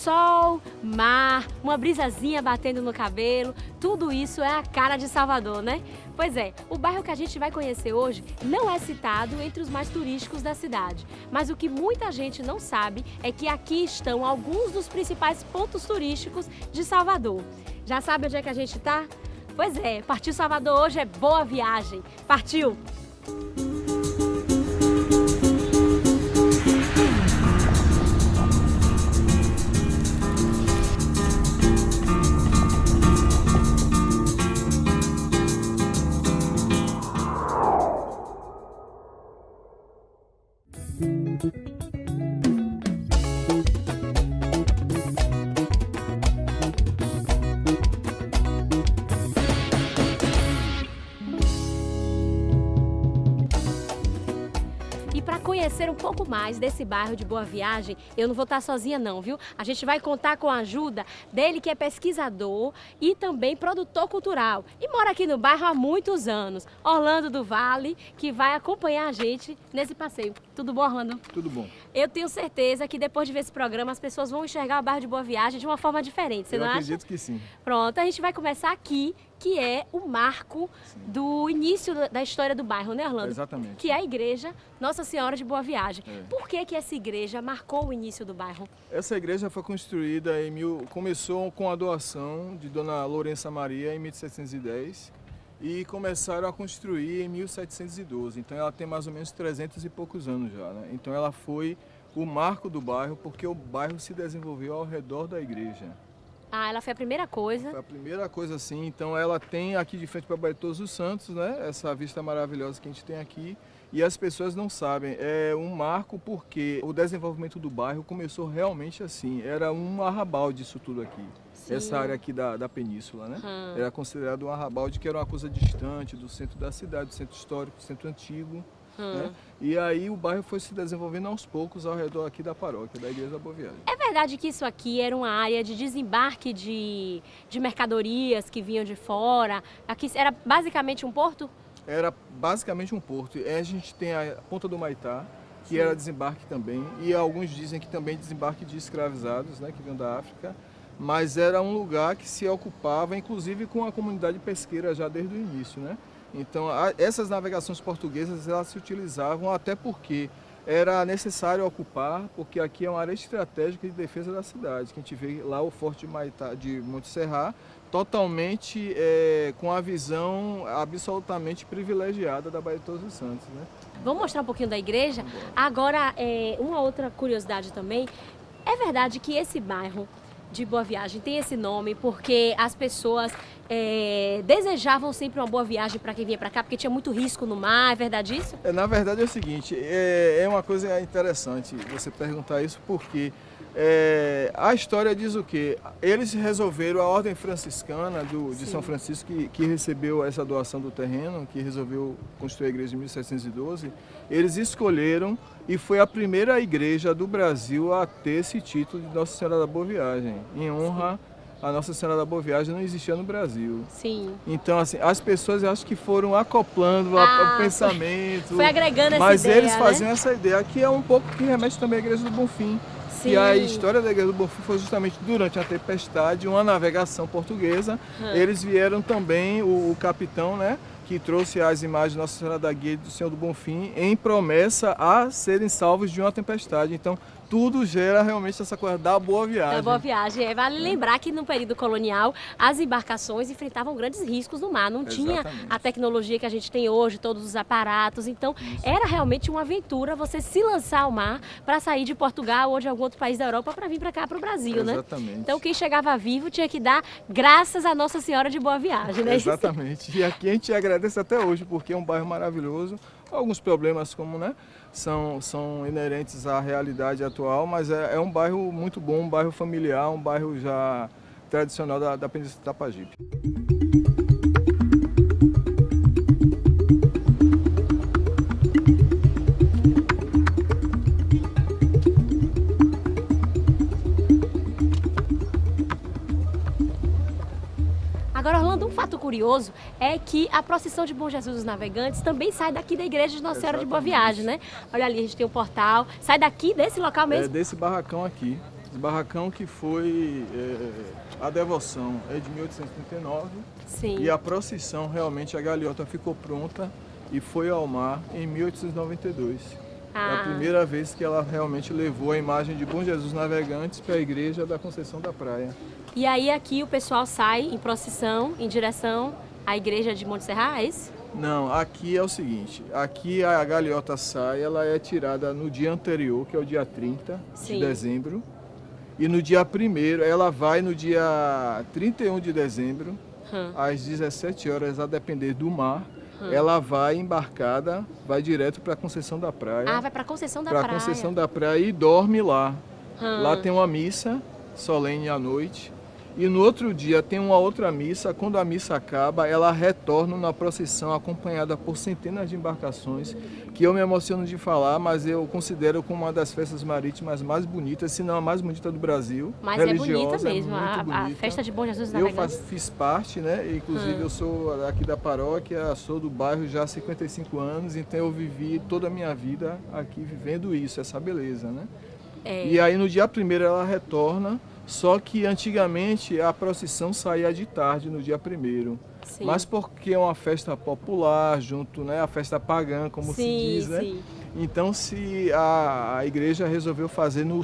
sol, mar, uma brisazinha batendo no cabelo, tudo isso é a cara de Salvador, né? Pois é, o bairro que a gente vai conhecer hoje não é citado entre os mais turísticos da cidade, mas o que muita gente não sabe é que aqui estão alguns dos principais pontos turísticos de Salvador. Já sabe onde é que a gente está? Pois é, partiu Salvador hoje é boa viagem. Partiu! E para conhecer um pouco mais desse bairro de Boa Viagem, eu não vou estar sozinha não, viu? A gente vai contar com a ajuda dele, que é pesquisador e também produtor cultural. E mora aqui no bairro há muitos anos, Orlando do Vale, que vai acompanhar a gente nesse passeio. Tudo bom, Orlando? Tudo bom. Eu tenho certeza que depois de ver esse programa, as pessoas vão enxergar o bairro de Boa Viagem de uma forma diferente, você não acha? Eu acredito que sim. Pronto, a gente vai começar aqui, que é o marco do início da história do bairro, né, Orlando? Exatamente. Que é a igreja Nossa Senhora de Boa Viagem. É. Por que essa igreja marcou o início do bairro? Essa igreja foi construída começou com a doação de Dona Lourença Maria em 1710 e começaram a construir em 1712. Então ela tem mais ou menos 300 e poucos anos já, né? Então ela foi o marco do bairro porque o bairro se desenvolveu ao redor da igreja. Ah, ela foi a primeira coisa. Foi a primeira coisa, sim. Então ela tem aqui de frente para o Baía de Todos os Santos, né? Essa vista maravilhosa que a gente tem aqui. E as pessoas não sabem, é um marco porque o desenvolvimento do bairro começou realmente assim. Era um arrabal disso tudo aqui. Sim. Essa área aqui da península, né? Era considerado um arrabal de que era uma coisa distante do centro da cidade, do centro histórico, do centro antigo. Né? E aí o bairro foi se desenvolvendo aos poucos ao redor aqui da paróquia, da Igreja da Boa Viagem. É verdade que isso aqui era uma área de desembarque de mercadorias que vinham de fora? Aqui era basicamente um porto? Era basicamente um porto. A gente tem a Ponta do Maitá, que era desembarque também, e alguns dizem que também desembarque de escravizados, né, que vinham da África, mas era um lugar que se ocupava, inclusive com a comunidade pesqueira já desde o início, né? Então, essas navegações portuguesas, elas se utilizavam até porque era necessário ocupar, porque aqui é uma área estratégica de defesa da cidade, que a gente vê lá o Forte de Maitá, de Monte Serra, totalmente com a visão absolutamente privilegiada da Baía de Todos os Santos, né? Vamos mostrar um pouquinho da igreja? Agora, uma outra curiosidade também, é verdade que esse bairro de Boa Viagem tem esse nome porque as pessoas desejavam sempre uma boa viagem para quem vinha para cá, porque tinha muito risco no mar, é verdade isso? Na verdade é o seguinte, é uma coisa interessante você perguntar isso porque a história diz o quê? Eles resolveram, a ordem franciscana de São Francisco, que recebeu essa doação do terreno, que resolveu construir a igreja em 1712, eles escolheram e foi a primeira igreja do Brasil a ter esse título de Nossa Senhora da Boa Viagem, em honra a Nossa Senhora da Boa Viagem não existia no Brasil. Sim. Então, assim, as pessoas eu acho que foram acoplando o pensamento. Foi agregando essa mas ideia, eles faziam né? essa ideia, que é um pouco que remete também à Igreja do Bonfim. Sim. E a história da Igreja do Bonfim foi justamente durante a tempestade, uma navegação portuguesa. Eles vieram também, o capitão, né, que trouxe as imagens de Nossa Senhora da Guia e do Senhor do Bonfim em promessa a serem salvos de uma tempestade. Então, tudo gera realmente essa coisa da boa viagem. Da boa viagem. Vale lembrar que no período colonial as embarcações enfrentavam grandes riscos no mar. Não tinha a tecnologia que a gente tem hoje, todos os aparatos. Então era realmente uma aventura você se lançar ao mar para sair de Portugal ou de algum outro país da Europa para vir para cá, para o Brasil, né? Exatamente. Então quem chegava vivo tinha que dar graças a Nossa Senhora de Boa Viagem, né? Exatamente. E aqui a gente agradece até hoje porque é um bairro maravilhoso. Alguns problemas como, né, são inerentes à realidade atual, mas é um bairro muito bom, um bairro familiar, um bairro já tradicional da Península de Itapajipe. Agora, Orlando, um fato curioso é que a procissão de Bom Jesus dos Navegantes também sai daqui da igreja de Nossa Senhora de Boa Viagem, né? Olha ali, a gente tem um portal. Sai daqui, desse local mesmo? Desse barracão aqui. Esse barracão que foi a devoção é de 1839 Sim. e a procissão, realmente, a galeota ficou pronta e foi ao mar em 1892. É a primeira vez que ela realmente levou a imagem de Bom Jesus Navegantes para a igreja da Conceição da Praia. E aí aqui o pessoal sai em procissão em direção à igreja de Monte Serra, é isso? Não, aqui é o seguinte, aqui a galeota sai, ela é tirada no dia anterior, que é o dia 30 de dezembro, e no dia 1º, ela vai no dia 31 de dezembro, às 17 horas, a depender do mar, ela vai embarcada, vai direto para a Conceição da Praia. Ah, vai para a Conceição da Praia. Para a Conceição da Praia e dorme lá. Lá tem uma missa solene à noite. E no outro dia tem uma outra missa. Quando a missa acaba, ela retorna na procissão acompanhada por centenas de embarcações, que eu me emociono de falar, mas eu considero como uma das festas marítimas mais bonitas, se não a mais bonita do Brasil. Mas é bonita mesmo, a festa de Bom Jesus Navegantes. Eu fiz parte, né? Inclusive eu sou aqui da paróquia, sou do bairro já há 55 anos, então eu vivi toda a minha vida aqui vivendo isso, essa beleza, né? E aí no dia 1º ela retorna. Só que antigamente a procissão saía de tarde, no dia 1º. Sim. Mas porque é uma festa popular, junto, né, a festa pagã, como se diz, né? Sim. Então a igreja resolveu fazer no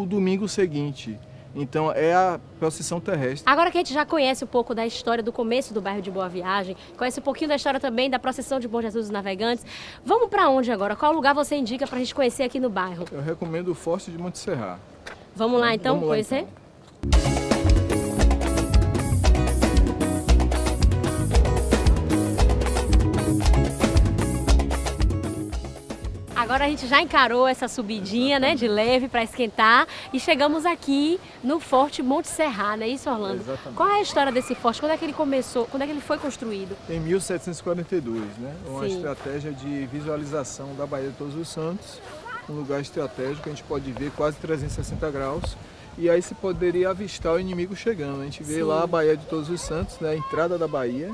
domingo seguinte. Então é a procissão terrestre. Agora que a gente já conhece um pouco da história do começo do bairro de Boa Viagem, conhece um pouquinho da história também da procissão de Bom Jesus dos Navegantes, vamos para onde agora? Qual lugar você indica para a gente conhecer aqui no bairro? Eu recomendo o Forte de Monte Serra. Vamos lá então, conhecer? Agora a gente já encarou essa subidinha, né, de leve para esquentar e chegamos aqui no Forte Monte Serra, não é isso, Orlando? Exatamente. Qual é a história desse forte? Quando é que ele começou? Quando é que ele foi construído? Em 1742, né? Uma estratégia de visualização da Baía de Todos os Santos, um lugar estratégico, a gente pode ver quase 360 graus. E aí se poderia avistar o inimigo chegando. A gente vê lá a Baía de Todos os Santos, né, a entrada da Baía.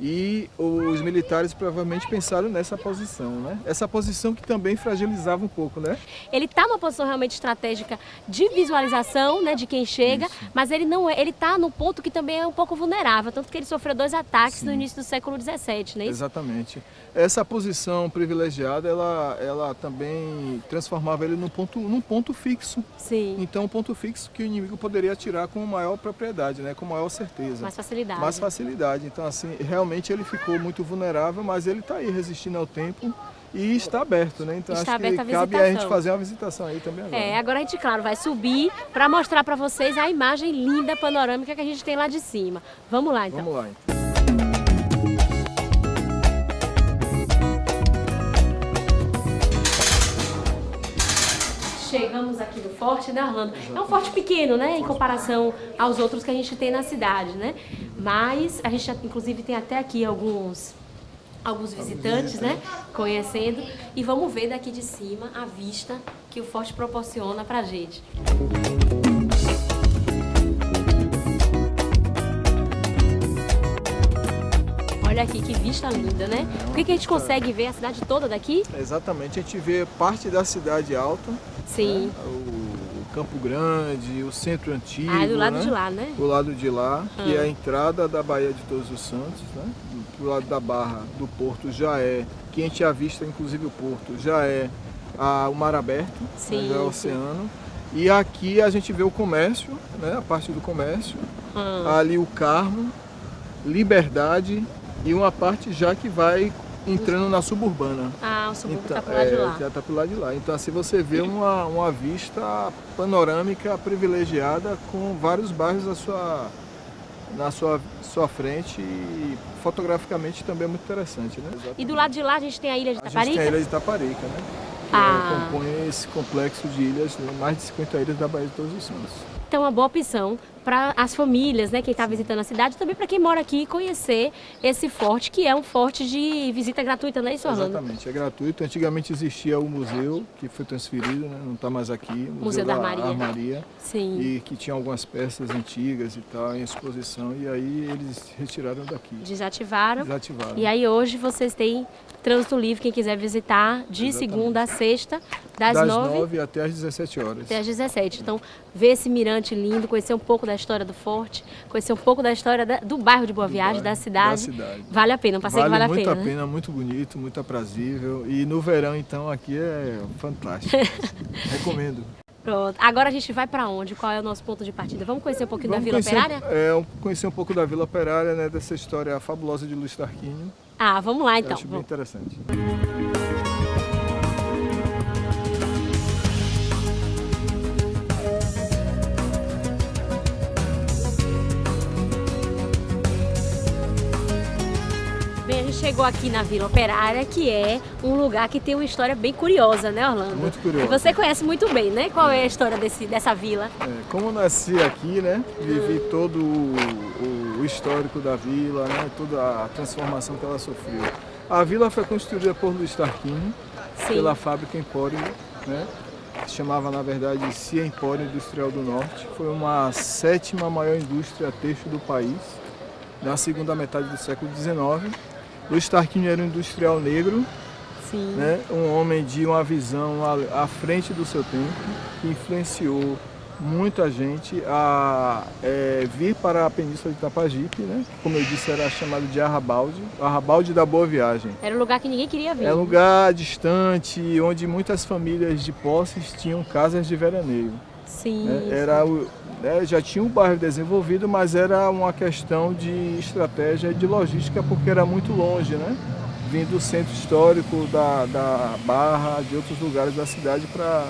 E os militares provavelmente pensaram nessa posição, né? Essa posição que também fragilizava um pouco, né? Ele está numa posição realmente estratégica de visualização, né, de quem chega, mas ele não é, ele está num ponto que também é um pouco vulnerável, tanto que ele sofreu 2 ataques no início do século XVII, não é isso? Exatamente. Essa posição privilegiada, ela também transformava ele num ponto fixo. Sim. Então, um ponto fixo que o inimigo poderia atirar com maior propriedade, né? Com maior certeza. Mais facilidade. Mais facilidade. Então, assim, realmente ele ficou muito vulnerável, mas ele está aí resistindo ao tempo e está aberto, né? Então, está acho que cabe a gente fazer uma visitação aí também agora. Agora a gente, claro, vai subir para mostrar para vocês a imagem linda, panorâmica que a gente tem lá de cima. Vamos lá, então. Vamos lá, então. Chegamos aqui no forte, né, Orlando? É um forte pequeno, né, em comparação aos outros que a gente tem na cidade, né? Mas a gente, inclusive, tem até aqui alguns visitantes, né, conhecendo. E vamos ver daqui de cima a vista que o forte proporciona pra gente. Olha aqui que vista linda, né? Por que a gente consegue ver a cidade toda daqui? Exatamente, a gente vê parte da cidade alta. Sim. Né? O Campo Grande, o centro antigo. Ah, do lado de lá, né? Do lado de lá, que é a entrada da Baía de Todos os Santos, né? Do lado da Barra do Porto já é, que a gente avista inclusive o Porto, já é o mar aberto, né? Já é o oceano. E aqui a gente vê o comércio, né? A parte do comércio. Ali o Carmo, Liberdade e uma parte já que vai entrando na suburbana. Ah, o subúrbio está pro lado de lá. Já está pro lado de lá. Então assim você vê uma vista panorâmica privilegiada com vários bairros na sua frente e fotograficamente também é muito interessante, né? Exatamente. E do lado de lá a gente tem a Ilha de Itaparica? A gente tem a Ilha de Itaparica, né? Que compõe esse complexo de ilhas, né? Mais de 50 ilhas da Baía de Todos os Santos. Então, uma boa opção para as famílias, né, quem está visitando a cidade, também para quem mora aqui conhecer esse forte, que é um forte de visita gratuita, não é isso, Orlando? Exatamente, é gratuito. Antigamente existia o museu, que foi transferido, né, não está mais aqui. Museu da Armaria. Sim. E que tinha algumas peças antigas e tal em exposição, e aí eles retiraram daqui. Desativaram. E aí hoje vocês têm trânsito livre, quem quiser visitar, de segunda a sexta, Das das 9 9 até às 17 horas. até às 17. Então, ver esse mirante lindo, conhecer um pouco da história do forte, conhecer um pouco da história do bairro de Boa Viagem, da cidade. Vale a pena, um passeio que vale a muito pena. a pena, muito bonito, muito aprazível. E no verão, então, aqui é fantástico. Recomendo. Pronto. Agora a gente vai para onde? Qual é o nosso ponto de partida? Vamos conhecer um pouquinho da Vila Operária? Conhecer um pouco da Vila Operária, né, dessa história fabulosa de Luiz Tarquínio. Ah, vamos lá então. Eu acho bem interessante. Bem, a gente chegou aqui na Vila Operária, que é um lugar que tem uma história bem curiosa, né, Orlando? Muito curiosa. E você conhece muito bem, né? Qual é a história dessa vila? Como eu nasci aqui, né, vivi todo o histórico da vila, né, toda a transformação que ela sofreu. A vila foi construída por Luiz Tarquínio, pela fábrica Empório, né, que se chamava, na verdade, CIA Empório Industrial do Norte. Foi uma 7ª maior indústria têxtil do país, na segunda metade do século XIX. Luiz Tarquínio era um industrial negro, né? Um homem de uma visão à frente do seu tempo, que influenciou muita gente a vir para a Península de Itapajipe, né? Como eu disse, era chamado de Arrabalde da Boa Viagem. Era um lugar que ninguém queria ver. É um lugar distante, onde muitas famílias de posses tinham casas de veraneio. Sim. Já tinha um bairro desenvolvido, mas era uma questão de estratégia e de logística, porque era muito longe, né? Vindo do centro histórico da Barra, de outros lugares da cidade para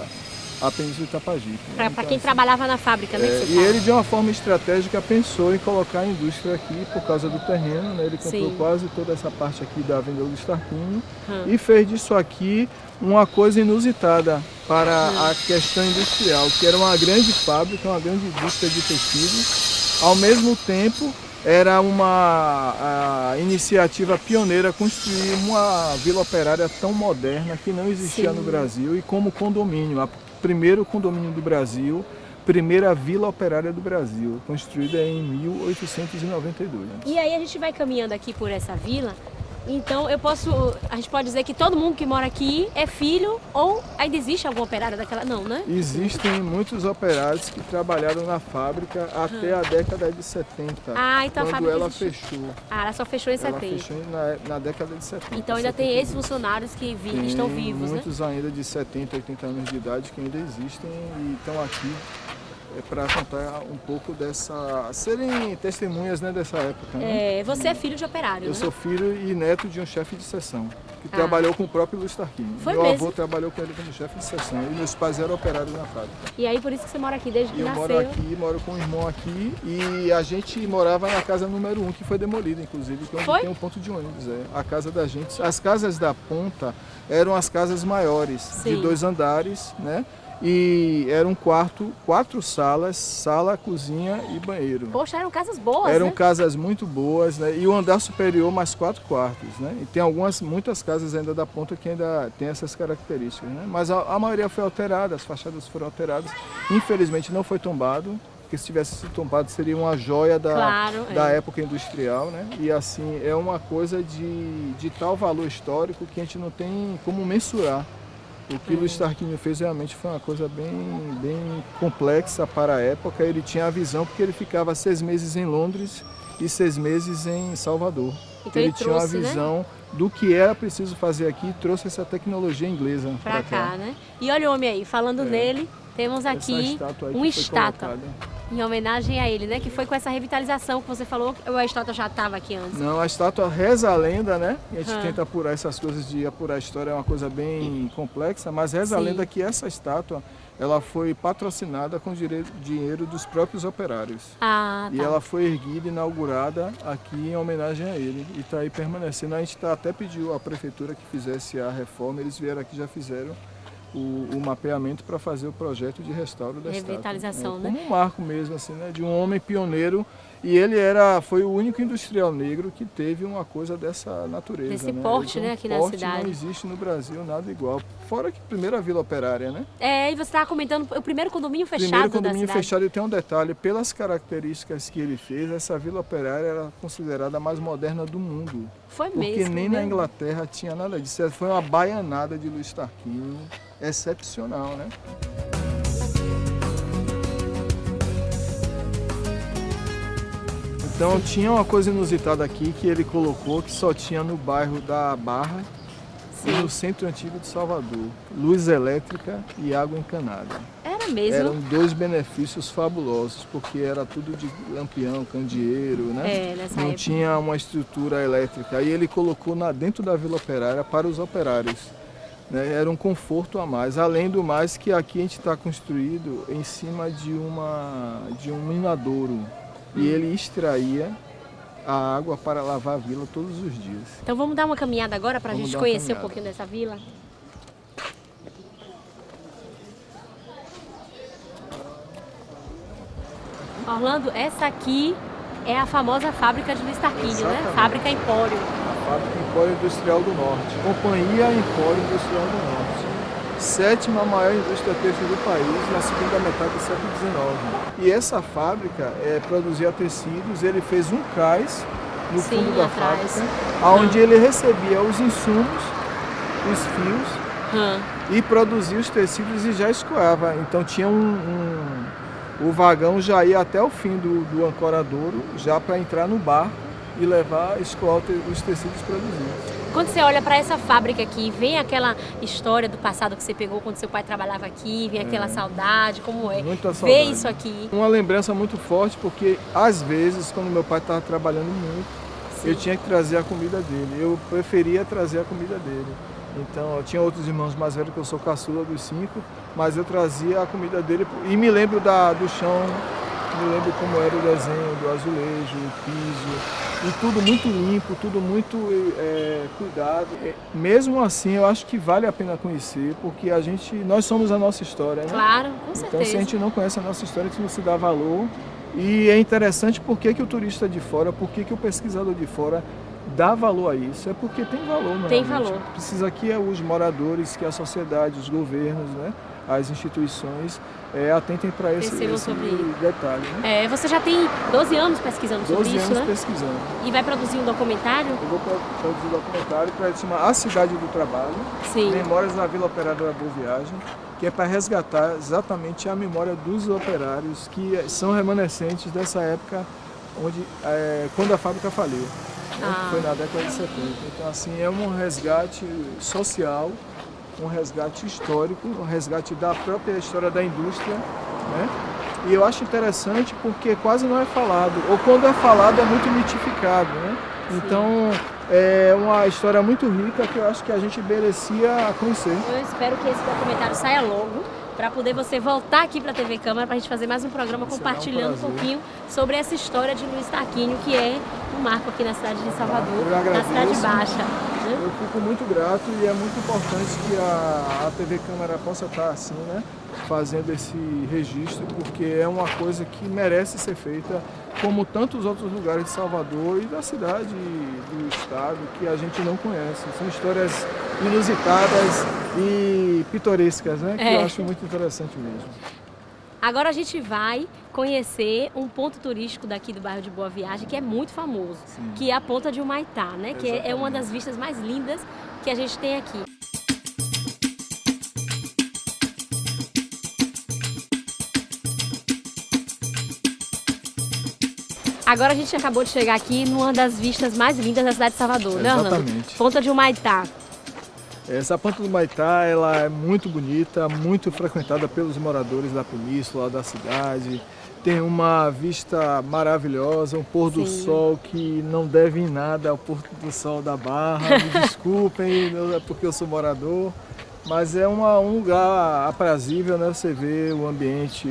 a Península de Itapajipe. Para quem trabalhava na fábrica, né? E ele, de uma forma estratégica, pensou em colocar a indústria aqui por causa do terreno, né? Ele comprou quase toda essa parte aqui da Avenida Luiz Tarquínio e fez disso aqui uma coisa inusitada para a questão industrial, que era uma grande fábrica, uma grande indústria de tecidos. Ao mesmo tempo, era uma iniciativa pioneira construir uma vila operária tão moderna que não existia no Brasil, e como condomínio, primeiro condomínio do Brasil, primeira vila operária do Brasil, construída em 1892. E aí a gente vai caminhando aqui por essa vila. Então a gente pode dizer que todo mundo que mora aqui é filho, ou ainda existe algum operário daquela? Não, né? Existem muitos operários que trabalharam na fábrica até a década de 70, então quando ela fechou. Ela só fechou em 70. Ela fechou na década de 70. Então ainda tem esses funcionários que estão vivos, muitos ainda de 70, 80 anos de idade que ainda existem e estão aqui para contar um pouco serem testemunhas, né, dessa época. Né? Você é filho de operário, Eu né? sou filho e neto de um chefe de seção, que trabalhou com o próprio Luiz Tarquínio. Meu avô trabalhou com ele como chefe de seção e meus pais eram operários na fábrica. E aí por isso que você mora aqui desde que nasceu? Eu moro aqui, moro com o irmão aqui, e a gente morava na casa número 1, que foi demolida, inclusive, que é onde tem um ponto de ônibus. A casa da gente, as casas da ponta eram as casas maiores, de 2 andares, né? E era um quarto, 4 salas, sala, cozinha e banheiro. Poxa, eram casas boas, Eram né? casas muito boas, né? E o andar superior mais 4 quartos, né? E tem muitas casas ainda da ponta que ainda tem essas características, né? Mas a maioria foi alterada, as fachadas foram alteradas. Infelizmente não foi tombado, porque se tivesse sido tombado seria uma joia da época industrial, né? E assim, é uma coisa de tal valor histórico que a gente não tem como mensurar. O que Luiz Tarquínio fez realmente foi uma coisa bem complexa para a época. Ele tinha a visão porque ele ficava 6 meses em Londres e 6 meses em Salvador. Então ele tinha uma visão do que era preciso fazer aqui e trouxe essa tecnologia inglesa para cá, né? E olha o homem aí, falando nele, temos aqui uma estátua em homenagem a ele, né? Que foi com essa revitalização que você falou, ou a estátua já estava aqui antes? Não, a estátua reza a lenda, né? A gente tenta apurar essas coisas, de apurar a história, é uma coisa bem complexa, mas reza a lenda que essa estátua, ela foi patrocinada com dinheiro dos próprios operários. E ela foi erguida, inaugurada aqui em homenagem a ele. E está aí permanecendo. A gente até pediu à prefeitura que fizesse a reforma, eles vieram aqui e já fizeram o mapeamento para fazer o projeto de restauro da estátua. Revitalização, né? Como um marco mesmo, assim, né? De um homem pioneiro. E ele foi o único industrial negro que teve uma coisa dessa natureza. Desse porte, né, aqui na cidade. Não existe no Brasil nada igual. Fora que a primeira vila operária, né? E você estava comentando o primeiro condomínio fechado da cidade. O primeiro condomínio fechado, e tem um detalhe, pelas características que ele fez, essa vila operária era considerada a mais moderna do mundo. Foi mesmo. Porque nem na Inglaterra tinha nada disso. Foi uma baianada de Luiz Tarquínio. excepcional, né? Então tinha uma coisa inusitada aqui que ele colocou que só tinha no bairro da Barra e no centro antigo de Salvador. Luz elétrica e água encanada. Era mesmo? Eram 2 benefícios fabulosos, porque era tudo de lampião, candeeiro, né? Nessa Não época. tinha uma estrutura elétrica. Aí ele colocou dentro da Vila Operária para os operários. Né? Era um conforto a mais. Além do mais que aqui a gente está construído em cima de um minadouro. E ele extraía a água para lavar a vila todos os dias. Então vamos dar uma caminhada agora para a Vamos gente dar uma conhecer um caminhada. pouquinho dessa vila? Orlando, essa aqui é a famosa fábrica de Luiz Tarquínio, né? Exatamente. Fábrica Empório. A Fábrica Empório Industrial do Norte. Companhia Empório Industrial do Norte. 7ª maior indústria têxtil do país na segunda metade do século XIX. E essa fábrica produzia tecidos, ele fez um cais no Sim, fundo da atrás. fábrica, onde ele recebia os insumos, os fios, e produzia os tecidos e já escoava. Então tinha o vagão já ia até o fim do ancoradouro, já para entrar no barco e levar, escoar os tecidos produzidos. Quando você olha para essa fábrica aqui, vem aquela história do passado que você pegou quando seu pai trabalhava aqui, vem aquela saudade, como é? Muita Ver saudade. isso aqui. Uma lembrança muito forte, porque às vezes, quando meu pai estava trabalhando muito, eu tinha que trazer a comida dele. Eu preferia trazer a comida dele. Então, eu tinha outros irmãos mais velhos, que eu sou caçula dos 5, mas eu trazia a comida dele e me lembro do chão, me lembro como era o desenho, do azulejo, o piso, e tudo muito limpo, tudo muito cuidado. Mesmo assim, eu acho que vale a pena conhecer, porque nós somos a nossa história, né? Claro, com certeza. Então, se a gente não conhece a nossa história, a gente não se dá valor. E é interessante porque que o turista de fora, porque que o pesquisador de fora dá valor a isso. É porque tem valor, né? Tem valor. Precisa que os moradores, que a sociedade, os governos, né? As instituições atentem para esse sobre detalhe. Né? Você já tem 12 anos pesquisando sobre 12 isso, anos né? pesquisando. E vai produzir um documentário? Eu vou produzir um documentário para chamar A Cidade do Trabalho, Sim. Memórias da Vila Operária da Boa Viagem, que é para resgatar exatamente a memória dos operários que são remanescentes dessa época quando a fábrica faliu, né? Que foi na década de 70. Então, assim, é um resgate social, um resgate histórico, um resgate da própria história da indústria, né? E eu acho interessante porque quase não é falado, ou quando é falado é muito mitificado, né? Então é uma história muito rica que eu acho que a gente merecia conhecer. Eu espero que esse documentário saia logo, para poder você voltar aqui para a TV Câmara para a gente fazer mais um programa compartilhando um pouquinho sobre essa história de Luiz Tarquínio, que é um marco aqui na cidade de Salvador, na Cidade Baixa. Né? Eu fico muito grato e é muito importante que a TV Câmara possa estar assim, né? Fazendo esse registro, porque é uma coisa que merece ser feita, como tantos outros lugares de Salvador e da cidade do estado que a gente não conhece. São histórias inusitadas e pitorescas, né? Que eu acho muito interessante mesmo. Agora a gente vai conhecer um ponto turístico daqui do bairro de Boa Viagem, que é muito famoso, que é a Ponta de Humaitá, né? Que é uma das vistas mais lindas que a gente tem aqui. Agora a gente acabou de chegar aqui numa das vistas mais lindas da cidade de Salvador, né, Orlando? Exatamente. Ponta de Humaitá. Essa Ponta do Humaitá, ela é muito bonita, muito frequentada pelos moradores da península, da cidade. Tem uma vista maravilhosa, um pôr do sol que não deve em nada ao pôr do sol da Barra. Me desculpem, não é porque eu sou morador. Mas é um lugar aprazível, né? Você vê o ambiente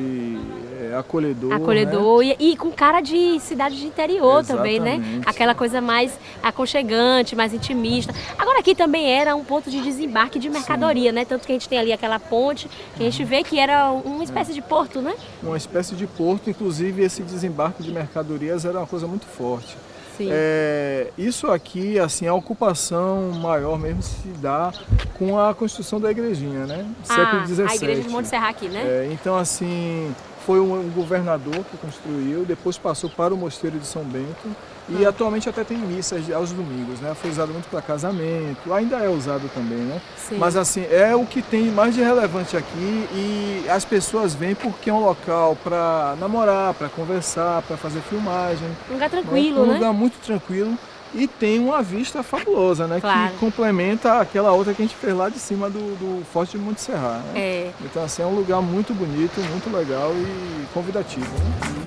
acolhedor. Acolhedor, né? e com cara de cidade de interior. Exatamente. Também, né? Aquela coisa mais aconchegante, mais intimista. Agora aqui também era um ponto de desembarque de mercadoria, né? Tanto que a gente tem ali aquela ponte, que a gente vê que era uma espécie de porto, né? Uma espécie de porto, inclusive esse desembarque de mercadorias era uma coisa muito forte. Sim. Isso aqui, assim, a ocupação maior mesmo se dá com a construção da igrejinha, né? Século XVII. A igreja de Monte Serra aqui, né? Então, assim, foi um governador que construiu, depois passou para o Mosteiro de São Bento e atualmente até tem missas aos domingos, né? Foi usado muito para casamento, ainda é usado também, né? Sim. Mas assim, é o que tem mais de relevante aqui e as pessoas vêm porque é um local para namorar, para conversar, para fazer filmagem. Um lugar tranquilo, Um né? lugar muito tranquilo. E tem uma vista fabulosa, né? Claro. Que complementa aquela outra que a gente fez lá de cima do Forte de Monte Serra, né? É. Então, assim, é um lugar muito bonito, muito legal e convidativo, né?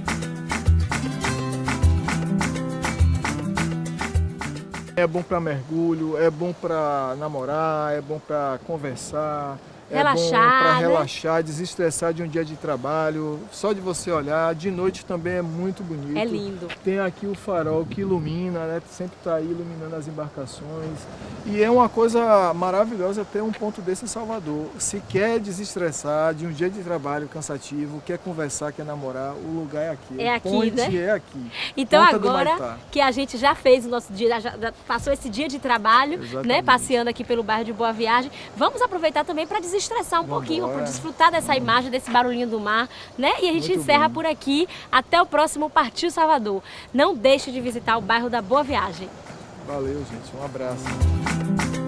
É bom para mergulho, é bom para namorar, é bom para conversar. Relaxar, é bom para né? relaxar, desestressar de um dia de trabalho. Só de você olhar, de noite também é muito bonito. É lindo. Tem aqui o farol que ilumina, né? Sempre está aí iluminando as embarcações. E é uma coisa maravilhosa ter um ponto desse em Salvador. Se quer desestressar de um dia de trabalho cansativo, quer conversar, quer namorar, o lugar é aqui. É aqui, Ponte né? é aqui. Então Ponta do agora Maitá. que a gente já fez o nosso dia, já passou esse dia de trabalho, né, Exatamente. passeando aqui pelo bairro de Boa Viagem, vamos aproveitar também para desestressar um pouquinho, para desfrutar dessa imagem, desse barulhinho do mar, né? E a gente Muito encerra bom. por aqui. Até o próximo Partiu Salvador. Não deixe de visitar o bairro da Boa Viagem. Valeu, gente. Um abraço.